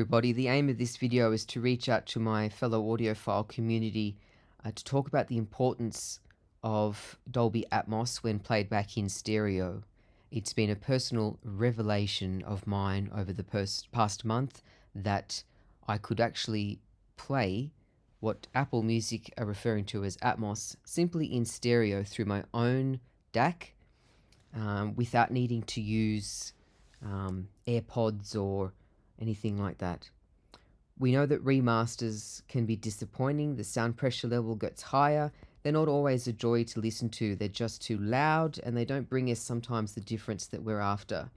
Everybody, the aim of this video is to reach out to my fellow audiophile community to talk about the importance of Dolby Atmos when played back in stereo. It's been a personal revelation of mine over the past month that I could actually play what Apple Music are referring to as Atmos simply in stereo through my own DAC without needing to use AirPods or anything like that. We know that remasters can be disappointing. The sound pressure level gets higher. They're not always a joy to listen to. They're just too loud and they don't bring us sometimes the difference that we're after.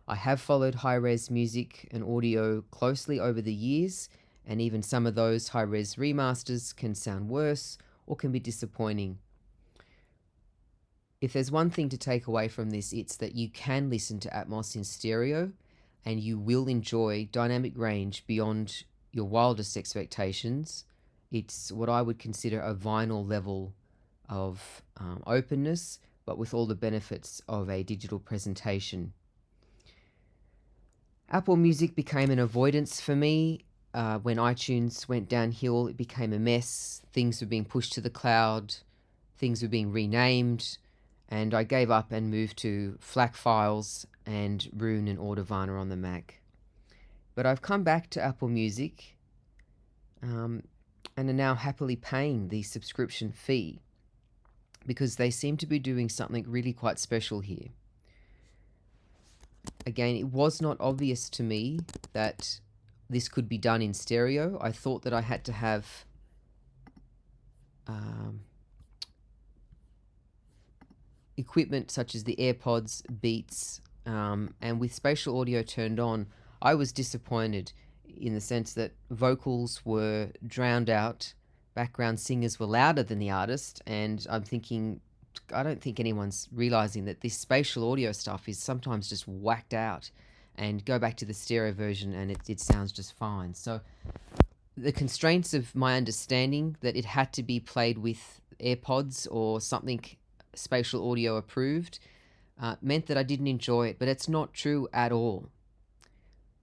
I have followed high-res music and audio closely over the years, and even some of those high-res remasters can sound worse or can be disappointing. If there's one thing to take away from this, it's that you can listen to Atmos in stereo and you will enjoy dynamic range beyond your wildest expectations. It's what I would consider a vinyl level of openness, but with all the benefits of a digital presentation. Apple Music became an avoidance for me. When iTunes went downhill, it became a mess. Things were being pushed to the cloud, things were being renamed, and I gave up and moved to FLAC files and Roon and Autovana on the Mac. But I've come back to Apple Music and are now happily paying the subscription fee because they seem to be doing something really quite special here. Again, it was not obvious to me that this could be done in stereo. I thought that I had to have equipment such as the AirPods, Beats, and with spatial audio turned on, I was disappointed in the sense that vocals were drowned out, background singers were louder than the artist, and I'm thinking, I don't think anyone's realizing that this spatial audio stuff is sometimes just whacked out, and go back to the stereo version and it sounds just fine. So the constraints of my understanding that it had to be played with AirPods or something spatial audio approved meant that I didn't enjoy it, but it's not true at all.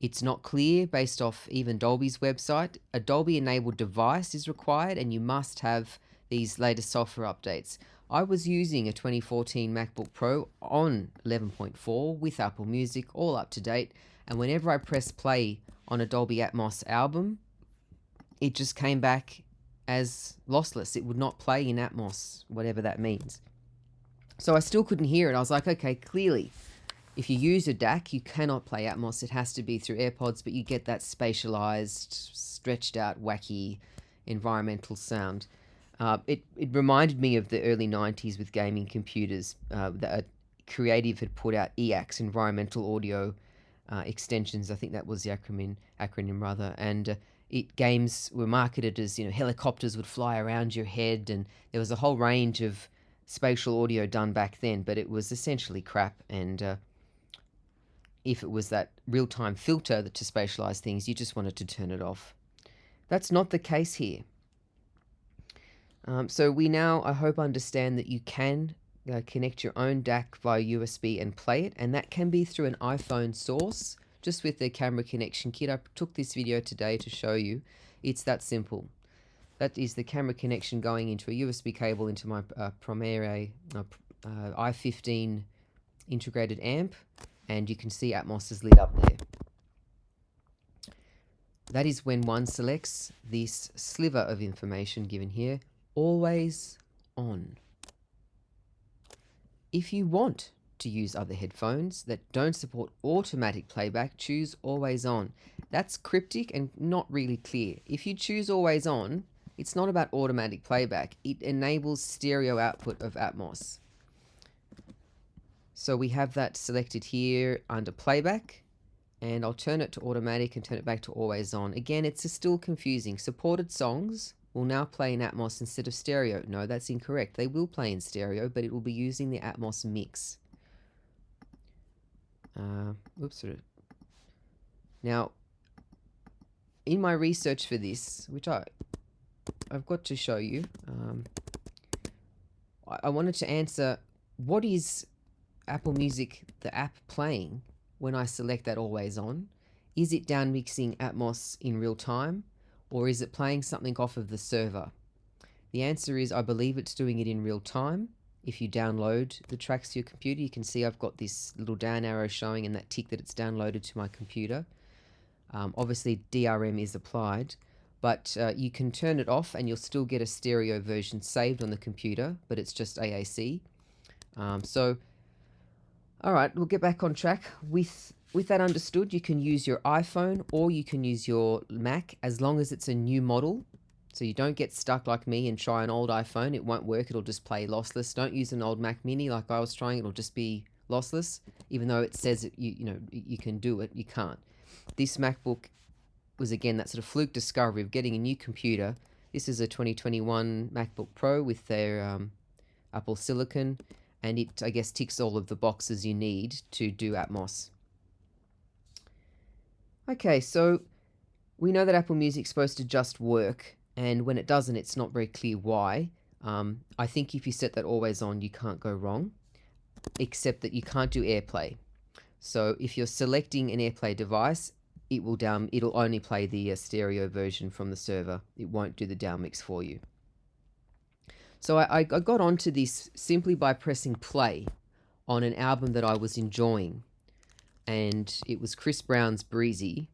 It's not clear based off even Dolby's website. A Dolby enabled device is required and you must have these latest software updates. I was using a 2014 MacBook Pro on 11.4 with Apple Music, all up to date, and whenever I pressed play on a Dolby Atmos album, it just came back as lossless. It would not play in Atmos, whatever that means. So I still couldn't hear it. I was like, okay, clearly, if you use a DAC, you cannot play Atmos. It has to be through AirPods, but you get that spatialized, stretched out, wacky environmental sound. It reminded me of the early 90s with gaming computers. That Creative had put out EAX, environmental audio extensions. I think that was the acronym rather. And games were marketed as, helicopters would fly around your head, and there was a whole range of spatial audio done back then, but it was essentially crap. And if it was that real-time filter to spatialize things, you just wanted to turn it off. That's not the case here. So we now, I hope, understand that you can connect your own DAC via USB and play it, and that can be through an iPhone source, just with the camera connection kit. I took this video today to show you. It's that simple. That is the camera connection going into a USB cable into my Premiere i15 integrated amp, and you can see Atmos is lit up there. That is when one selects this sliver of information given here, always on. If you want to use other headphones that don't support automatic playback, choose always on. That's cryptic and not really clear. If you choose always on, it's not about automatic playback. It enables stereo output of Atmos. So we have that selected here under playback, and I'll turn it to automatic and turn it back to always on. Again, it's still confusing. Supported songs will now play in Atmos instead of stereo. No, that's incorrect. They will play in stereo, but it will be using the Atmos mix. Now, in my research for this, which I've got to show you, I wanted to answer, what is Apple Music, the app, playing when I select that always on? Is it downmixing Atmos in real time, or is it playing something off of the server? The answer is I believe it's doing it in real time. If you download the tracks to your computer, you can see I've got this little down arrow showing and that tick that it's downloaded to my computer. Obviously DRM is applied, but you can turn it off and you'll still get a stereo version saved on the computer, but it's just AAC. All right, we'll get back on track. With that understood, you can use your iPhone or you can use your Mac as long as it's a new model. So you don't get stuck like me and try an old iPhone. It won't work. It'll just play lossless. Don't use an old Mac Mini like I was trying. It'll just be lossless. Even though it says that you can do it, you can't. This MacBook was, again, that sort of fluke discovery of getting a new computer. This is a 2021 MacBook Pro with their Apple Silicon, and it, I guess, ticks all of the boxes you need to do Atmos. Okay, so we know that Apple Music's supposed to just work, and when it doesn't, it's not very clear why. I think if you set that always on, you can't go wrong, except that you can't do AirPlay. So if you're selecting an AirPlay device, it'll only play the stereo version from the server. It won't do the downmix for you. So I got onto this simply by pressing play on an album that I was enjoying, and it was Chris Brown's Breezy.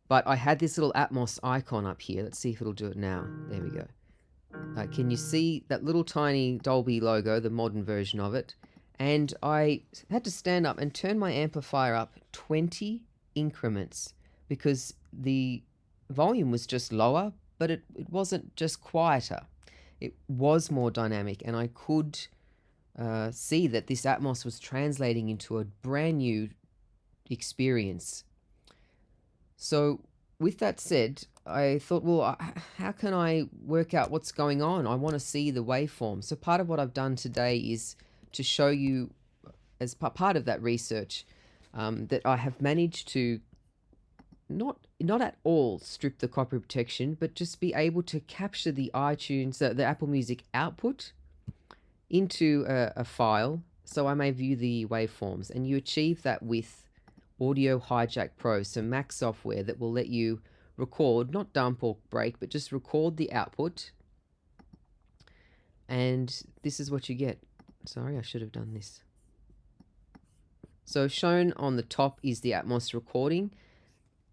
But I had this little Atmos icon up here. Let's see if it'll do it now. There we go. Can you see that little tiny Dolby logo, the modern version of it? And I had to stand up and turn my amplifier up 20 increments because the volume was just lower, but it wasn't just quieter. It was more dynamic, and I could see that this Atmos was translating into a brand new experience. So with that said, I thought, well, how can I work out what's going on? I want to see the waveform. So part of what I've done today is to show you, as part of that research, that I have managed to not at all strip the copy protection, but just be able to capture the iTunes, the Apple Music output into a file so I may view the waveforms. And you achieve that with Audio Hijack Pro, so Mac software that will let you record, not dump or break, but just record the output. And this is what you get. Sorry, I should have done this. So shown on the top is the Atmos recording,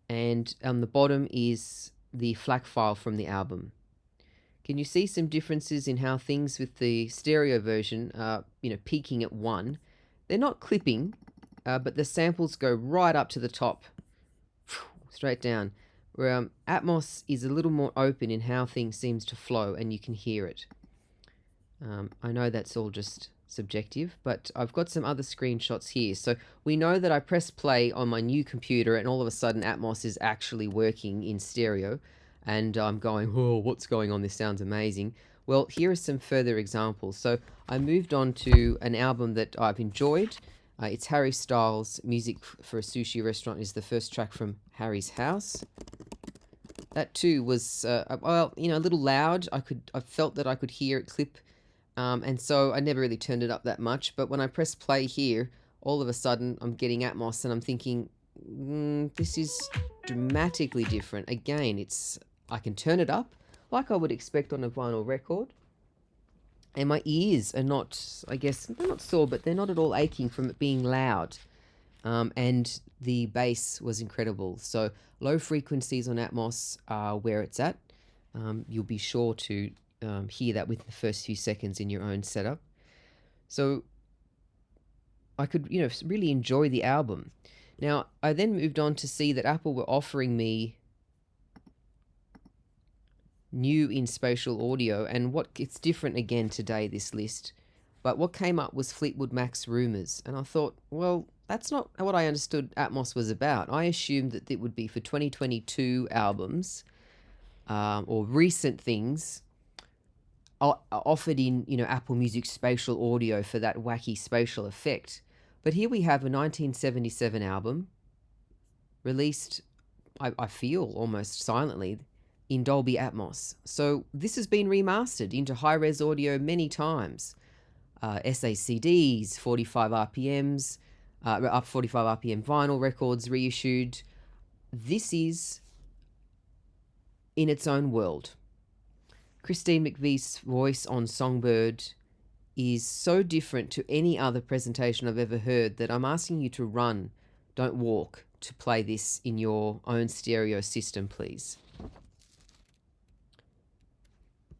and on the bottom is the FLAC file from the album. Can you see some differences in how things with the stereo version are, peaking at 1? They're not clipping, but the samples go right up to the top, straight down. Where Atmos is a little more open in how things seems to flow, and you can hear it. I know that's all just subjective, but I've got some other screenshots here. So we know that I press play on my new computer and all of a sudden Atmos is actually working in stereo, and I'm going, oh, what's going on? This sounds amazing. Well, here are some further examples. So I moved on to an album that I've enjoyed. It's Harry Styles' Music for a Sushi Restaurant is the first track from Harry's House. That too was, a little loud. I felt that I could hear it clip. And so I never really turned it up that much. But when I press play here, all of a sudden I'm getting Atmos and I'm thinking, this is dramatically different. Again, I can turn it up like I would expect on a vinyl record. And my ears are not, I guess, they're not sore, but they're not at all aching from it being loud. And the bass was incredible. So low frequencies on Atmos are where it's at. You'll be sure to hear that within the first few seconds in your own setup. So I could, really enjoy the album. Now, I then moved on to see that Apple were offering me new in spatial audio, and it's different again today, this list. But what came up was Fleetwood Mac's Rumours, and I thought, well, that's not what I understood Atmos was about. I assumed that it would be for 2022 albums or recent things offered in, Apple Music spatial audio for that wacky spatial effect. But here we have a 1977 album released, I feel, almost silently in Dolby Atmos. So this has been remastered into high-res audio many times. SACDs, 45 RPMs, up 45 RPM vinyl records reissued, this is in its own world. Christine McVie's voice on Songbird is so different to any other presentation I've ever heard that I'm asking you to run, don't walk, to play this in your own stereo system, please.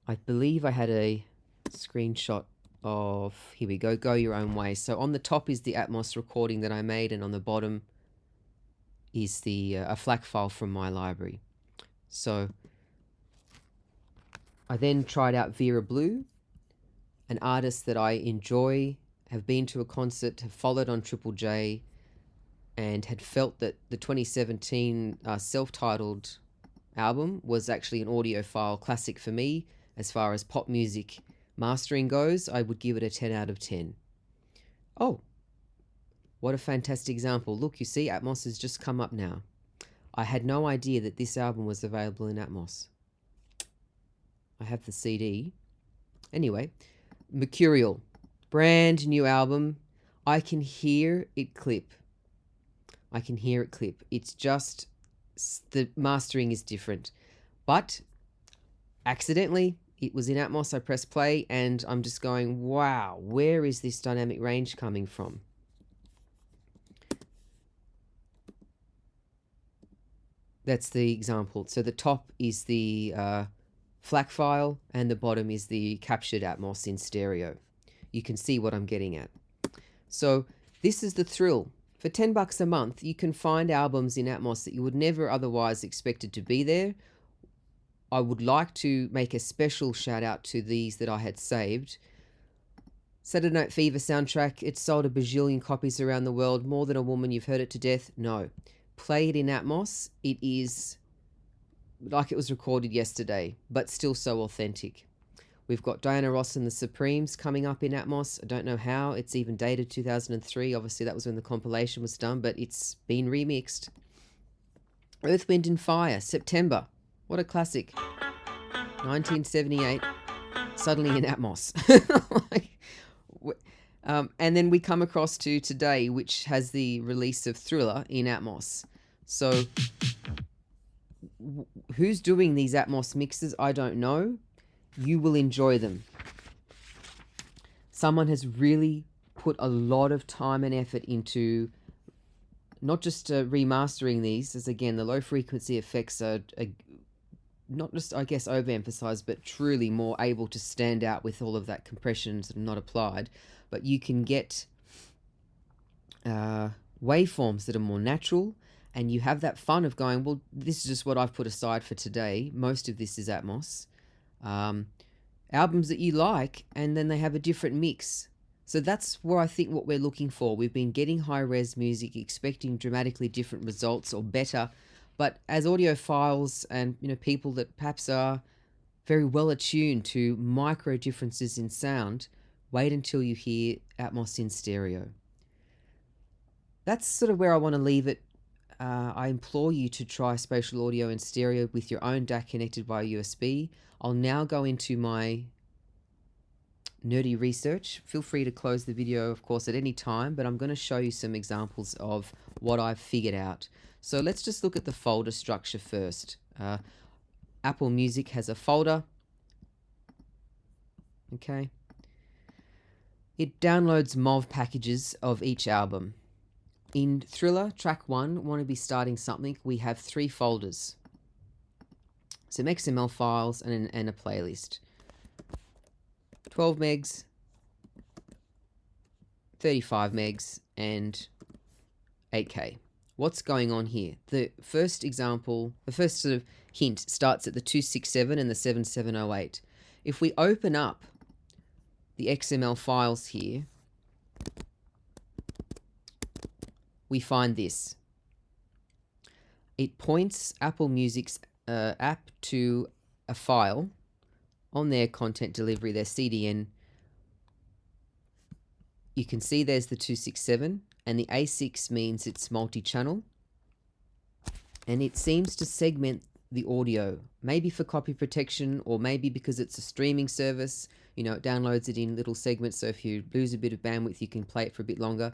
I believe I had a screenshot of, here we go, Go Your Own Way. So on the top is the Atmos recording that I made, and on the bottom is the a FLAC file from my library. So I then tried out Vera Blue, an artist that I enjoy, have been to a concert, have followed on Triple J, and had felt that the 2017 self-titled album was actually an audiophile classic for me. As far as pop music mastering goes, I would give it a 10 out of 10. Oh, what a fantastic example. Look, you see, Atmos has just come up now. I had no idea that this album was available in Atmos. I have the CD. Anyway, Mercurial, brand new album. I can hear it clip. It's just, the mastering is different. But accidentally, it was in Atmos. I pressed play and I'm just going, wow, where is this dynamic range coming from? That's the example. So the top is the FLAC file and the bottom is the captured Atmos in stereo. You can see what I'm getting at. So this is the thrill. For $10 a month, you can find albums in Atmos that you would never otherwise expected to be there. I would like to make a special shout out to these that I had saved. Saturday Night Fever soundtrack, it sold a bajillion copies around the world. More Than a Woman, you've heard it to death. No. Play it in Atmos. It is like it was recorded yesterday, but still so authentic. We've got Diana Ross and the Supremes coming up in Atmos. I don't know how. It's even dated 2003. Obviously, that was when the compilation was done, but it's been remixed. Earth, Wind and Fire, September. What a classic. 1978, suddenly in Atmos. And then we come across to today, which has the release of Thriller in Atmos. So who's doing these Atmos mixes? I don't know. You will enjoy them. Someone has really put a lot of time and effort into not just remastering these, as again, the low frequency effects are not just, I guess, overemphasized, but truly more able to stand out with all of that compression sort of not applied. But you can get waveforms that are more natural, and you have that fun of going, well, this is just what I've put aside for today. Most of this is Atmos. Albums that you like, and then they have a different mix. So that's where I think what we're looking for. We've been getting high-res music, expecting dramatically different results or better, but as audiophiles and people that perhaps are very well attuned to micro differences in sound, wait until you hear Atmos in stereo. That's sort of where I want to leave it. I implore you to try spatial audio in stereo with your own DAC connected via USB. I'll now go into my nerdy research. Feel free to close the video, of course, at any time, but I'm going to show you some examples of what I've figured out. So let's just look at the folder structure first. Apple Music has a folder. Okay. It downloads MOV packages of each album. In Thriller, track 1, want to be starting something, we have 3 folders. Some XML files and a playlist. 12 megs, 35 megs, and 8K. What's going on here? The first example, the first sort of hint starts at the 267 and the 7708. If we open up the XML files here, we find this. It points Apple Music's app to a file on their content delivery, their CDN. You can see there's the 267, and the A6 means it's multi-channel, and it seems to segment the audio, maybe for copy protection, or maybe because it's a streaming service. It downloads it in little segments, so if you lose a bit of bandwidth, you can play it for a bit longer.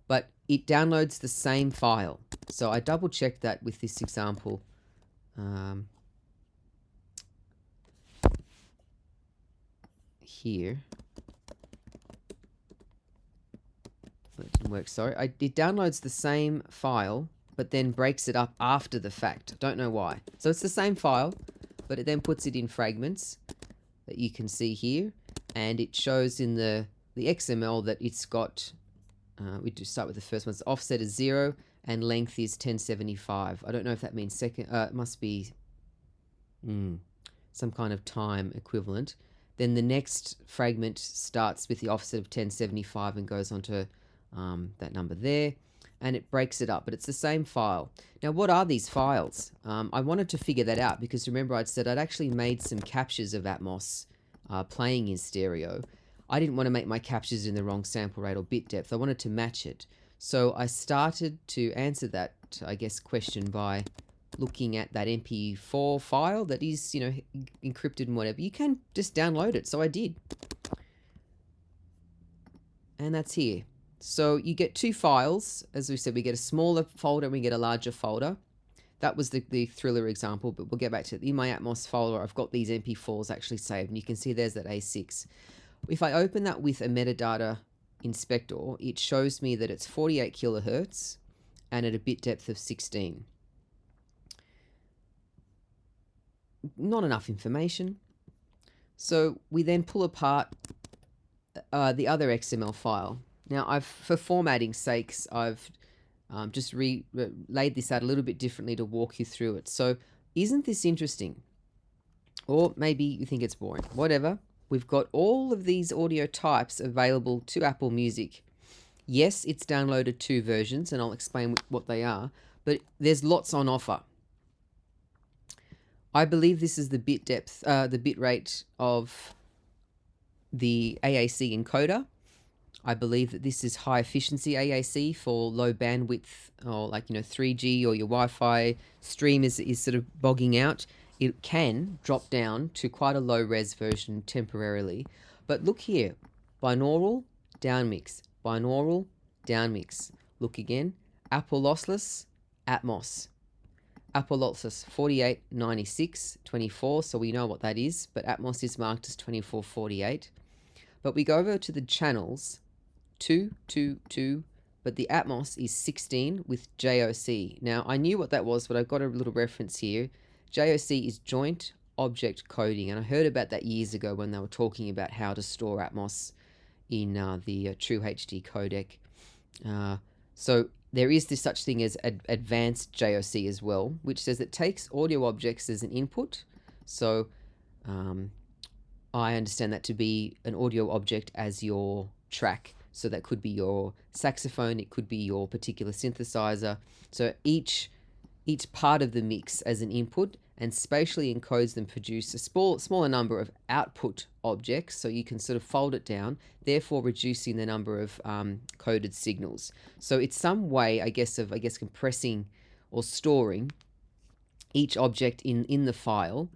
but it downloads the same file. So I double checked that with this example. Here. That didn't work, sorry. It downloads the same file, but then breaks it up after the fact. Don't know why. So it's the same file, but it then puts it in fragments that you can see here, and it shows in the XML that it's got, we just start with the first one, it's offset is 0 and length is 1075. I don't know if that means second, it must be some kind of time equivalent. Then the next fragment starts with the offset of 1075 and goes on to that number there, and it breaks it up, but it's the same file. Now, what are these files? I wanted to figure that out because remember I'd said I'd actually made some captures of Atmos playing in stereo. I didn't want to make my captures in the wrong sample rate or bit depth. I wanted to match it. So I started to answer that, I guess, question by looking at that MP4 file that is, you know, encrypted and whatever. You can just download it, so I did. And that's here. So you get two files. As we said, we get a smaller folder and we get a larger folder. That was the Thriller example, but we'll get back to it. In my Atmos folder, I've got these MP4s actually saved, and you can see there's that A6. If I open that with a metadata inspector, it shows me that it's 48 kilohertz and at a bit depth of 16. Not enough information. So we then pull apart the other XML file. Now, for formatting sakes, I've just laid this out a little bit differently to walk you through it. So isn't this interesting? Or maybe you think it's boring. Whatever. We've got all of these audio types available to Apple Music. Yes, it's downloaded 2 versions, and I'll explain what they are, but there's lots on offer. I believe this is the bit depth, the bit rate of the AAC encoder. I believe that this is high efficiency AAC for low bandwidth, or 3G or your Wi-Fi stream is sort of bogging out. It can drop down to quite a low res version temporarily. But look here, binaural, downmix, binaural, downmix. Look again, Apple lossless, Atmos. Apple lossless 48, 96, 24, so we know what that is, but Atmos is marked as 24, 48. But we go over to the channels, 2, 2, 2, but the Atmos is 16 with JOC. Now, I knew what that was, but I've got a little reference here. JOC is Joint Object Coding, and I heard about that years ago when they were talking about how to store Atmos in the True HD codec. So there is this such thing as advanced JOC as well, which says it takes audio objects as an input. So I understand that to be an audio object as your track. So that could be your saxophone, it could be your particular synthesizer. So each part of the mix as an input, and spatially encodes them, produce a smaller number of output objects, so you can sort of fold it down, therefore reducing the number of coded signals. So it's some way, I guess, compressing or storing each object in the file,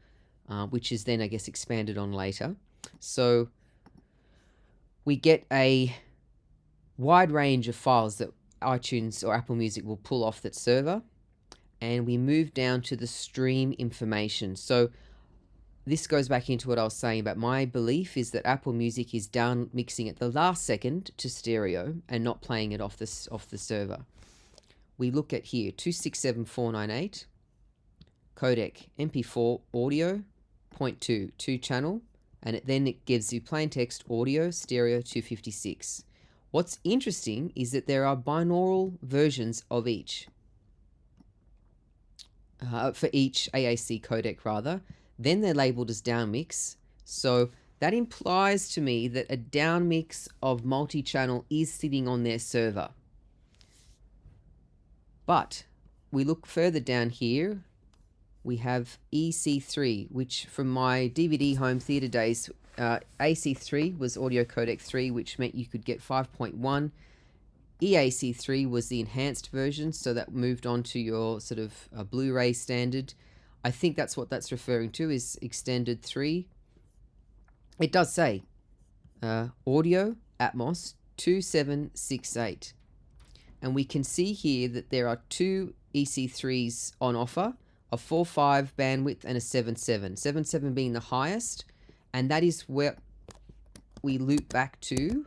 which is then, I guess, expanded on later. So we get a wide range of files that iTunes or Apple Music will pull off that server, and we move down to the stream information. So this goes back into what I was saying about my belief is that Apple Music is down mixing at the last second to stereo and not playing it off the server. We look at here 267498 codec MP4 audio 0.2 2 channel, and then it gives you plain text audio stereo 256. What's interesting is that there are binaural versions of each. For each AAC codec rather, then they're labeled as downmix. So that implies to me that a downmix of multi-channel is sitting on their server. But we look further down here, we have EC3, which from my DVD home theater days, AC3 was audio codec 3, which meant you could get 5.1. EAC3 was the enhanced version, so that moved on to your sort of Blu-ray standard. I think that's what that's referring to, is extended 3. It does say audio Atmos 2768. and we can see here that there are two EC3s on offer, a 4.5 bandwidth and a 7.7. 7.7 being the highest, and that is where we loop back to.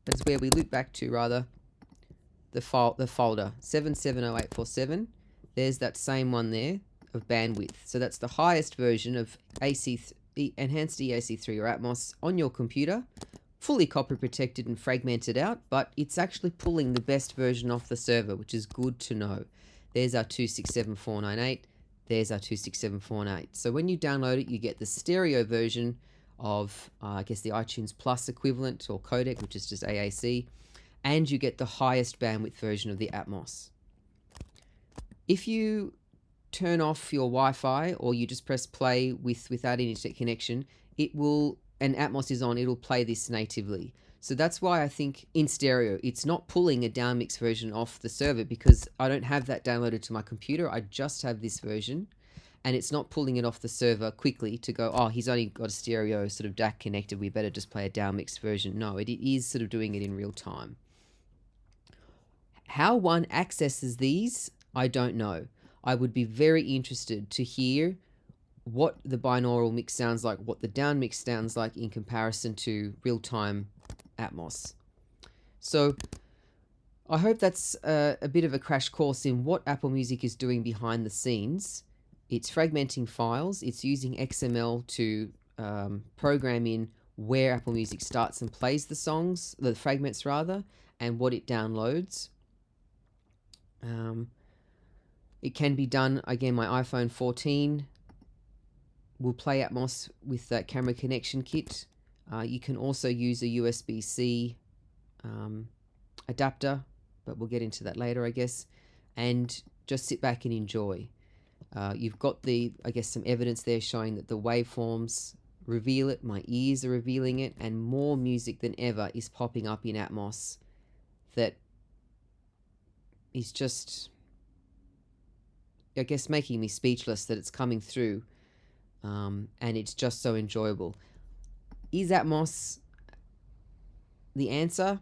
That's where we loop back to rather the folder 770847. There's that same one there of bandwidth. So that's the highest version of enhanced EAC3 or Atmos on your computer, fully copy protected and fragmented out, but it's actually pulling the best version off the server, which is good to know. There's our 267498. There's our 267498. So when you download it, you get the stereo version of, I guess, the iTunes Plus equivalent or codec, which is just AAC, and you get the highest bandwidth version of the Atmos. If you turn off your Wi-Fi or you just press play without any internet connection, it will, and Atmos is on, it'll play this natively. So that's why I think in stereo, it's not pulling a downmix version off the server, because I don't have that downloaded to my computer. I just have this version, and it's not pulling it off the server quickly to go, oh, he's only got a stereo sort of DAC connected, we better just play a downmixed version. No, it is sort of doing it in real time. How one accesses these, I don't know. I would be very interested to hear what the binaural mix sounds like, what the down mix sounds like in comparison to real-time Atmos. So I hope that's a bit of a crash course in what Apple Music is doing behind the scenes. It's fragmenting files. It's using XML to program in where Apple Music starts and plays the songs, the fragments rather, and what it downloads. It can be done, again, my iPhone 14 will play Atmos with that camera connection kit. You can also use a USB-C adapter, but we'll get into that later, I guess, and just sit back and enjoy. You've got I guess, some evidence there showing that the waveforms reveal it, my ears are revealing it, and more music than ever is popping up in Atmos that is just, I guess, making me speechless that it's coming through, and it's just so enjoyable. Is Atmos the answer?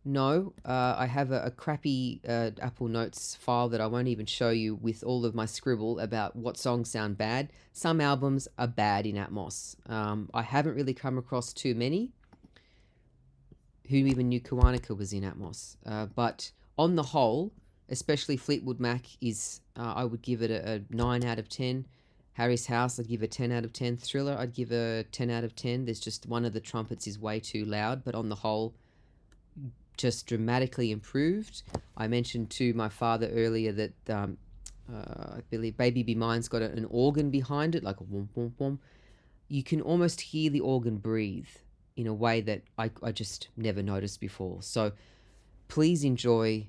No. I have a crappy Apple Notes file that I won't even show you with all of my scribble about what songs sound bad. Some albums are bad in Atmos. I haven't really come across too many who even knew Kiwanuka was in Atmos. But on the whole, especially Fleetwood Mac is, I would give it a 9 out of 10. Harry's House, I'd give a 10 out of 10. Thriller, I'd give a 10 out of 10. There's just one of the trumpets is way too loud, but on the whole, just dramatically improved. I mentioned to my father earlier that I believe Baby Be Mine's got an organ behind it, like a womp womp womp. You can almost hear the organ breathe in a way that I just never noticed before. So please enjoy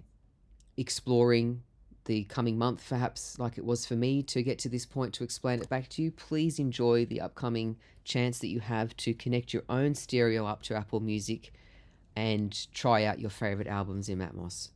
exploring the coming month, perhaps like it was for me to get to this point to explain it back to you. Please enjoy the upcoming chance that you have to connect your own stereo up to Apple Music and try out your favorite albums in Atmos.